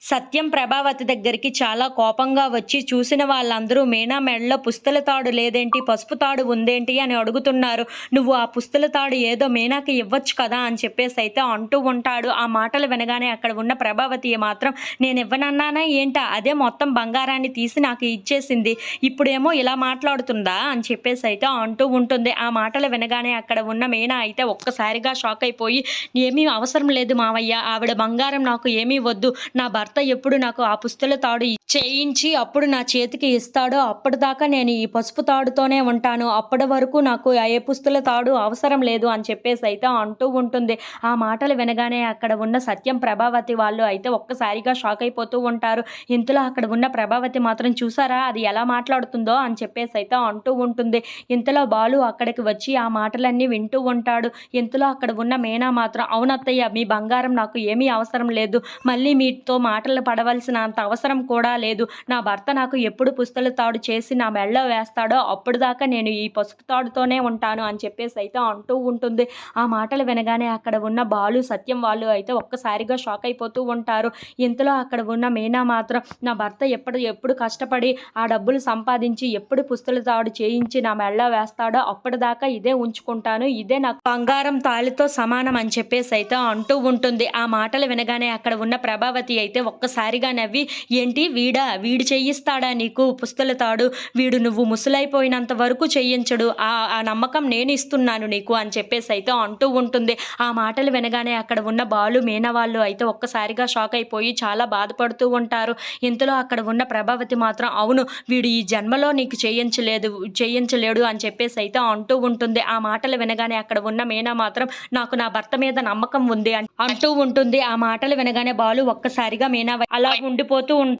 సత్యం ప్రభావతి దగ్గరికి చాలా కోపంగా వచ్చి చూసిన వాళ్ళందరూ మీనా మెడలో పుస్తల తాడు లేదేంటి, పసుపు తాడు ఉందేంటి అని అడుగుతున్నారు. నువ్వు ఆ పుస్తల తాడు ఏదో మీనాకి ఇవ్వచ్చు కదా అని చెప్పేసైతే అంటూ ఉంటాడు. ఆ మాటలు వినగానే అక్కడ ఉన్న ప్రభావతి మాత్రం నేనివ్వనన్నానా ఏంటా? అదే మొత్తం బంగారాన్ని తీసి నాకు ఇచ్చేసింది. ఇప్పుడేమో ఇలా మాట్లాడుతుందా అని చెప్పేసైతే అంటూ ఉంటుంది. ఆ మాటలు వినగానే అక్కడ ఉన్న మీనా అయితే ఒక్కసారిగా షాక్ అయిపోయి ఏమీ అవసరం లేదు మావయ్య. ఆవిడ బంగారం నాకు ఏమీ వద్దు. నా భర్త ఎప్పుడు నాకు ఆ పుస్తల తాడు చేయించి అప్పుడు నా చేతికి ఇస్తాడో అప్పటిదాకా నేను ఈ పసుపు తాడుతోనే ఉంటాను. అప్పటి వరకు నాకు ఏ పుస్తల తాడు అవసరం లేదు అని చెప్పేసైతే అంటూ ఉంటుంది. ఆ మాటలు వినగానే అక్కడ ఉన్న సత్యం, ప్రభావతి వాళ్ళు అయితే ఒక్కసారిగా షాక్ అయిపోతూ ఉంటారు. ఇంతలో అక్కడ ఉన్న ప్రభావతి మాత్రం చూసారా అది ఎలా మాట్లాడుతుందో అని చెప్పేసైతే అంటూ ఉంటుంది. ఇంతలో బాలు అక్కడికి వచ్చి ఆ మాటలన్నీ వింటూ ఉంటాడు. ఇంతలో అక్కడ ఉన్న మీనా మాత్రం అవునత్తయ్య మీ బంగారం నాకు ఏమీ అవసరం లేదు. మళ్ళీ మీతో మాటలు పడవలసినంత అవసరం కూడా లేదు. నా భర్త నాకు ఎప్పుడు పుస్తల తాడు చేసి నా మెడలో వేస్తాడో అప్పుడు దాకా నేను ఈ పసుపు తాడుతోనే ఉంటాను అని చెప్పేసైతే అంటూ ఉంటుంది. ఆ మాటలు వినగానే అక్కడ ఉన్న బాలు, సత్యం వాళ్ళు అయితే ఒక్కసారిగా షాక్ అయిపోతూ ఉంటారు. ఇంతలో అక్కడ ఉన్న మీనా మాత్రం నా భర్త ఎప్పుడు కష్టపడి ఆ డబ్బులు సంపాదించి ఎప్పుడు పుస్తల తాడు చేయించి నా మెడలో వేస్తాడో అప్పటిదాకా ఇదే ఉంచుకుంటాను. ఇదే నాకు బంగారం తాళితో సమానం అని చెప్పేసైతే అంటూ ఉంటుంది. ఆ మాటలు వినగానే అక్కడ ఉన్న ప్రభావతి అయితే ఒక్కసారిగా నవ్వి ఏంటి వీడు చేయిస్తాడా నీకు పుస్తల తాడు? వీడు నువ్వు ముసలైపోయినంత వరకు చేయించడు. ఆ నమ్మకం నేను ఇస్తున్నాను నీకు అని చెప్పేసైతే అంటూ ఉంటుంది. ఆ మాటలు వినగానే అక్కడ ఉన్న బాలు, మీనా వాళ్ళు అయితే ఒక్కసారిగా షాక్ అయిపోయి చాలా బాధపడుతూ ఉంటారు. ఇంతలో అక్కడ ఉన్న ప్రభావతి మాత్రం అవును వీడు ఈ జన్మలో నీకు చేయించలేడు అని చెప్పేసైతే అంటూ ఉంటుంది. ఆ మాటలు వినగానే అక్కడ ఉన్న మీనా మాత్రం నాకు నా భర్త మీద నమ్మకం ఉంది అంటూ ఉంటుంది. ఆ మాటలు వినగానే బాలు ఒక్కసారిగా మీనా అలా ఉండిపోతూ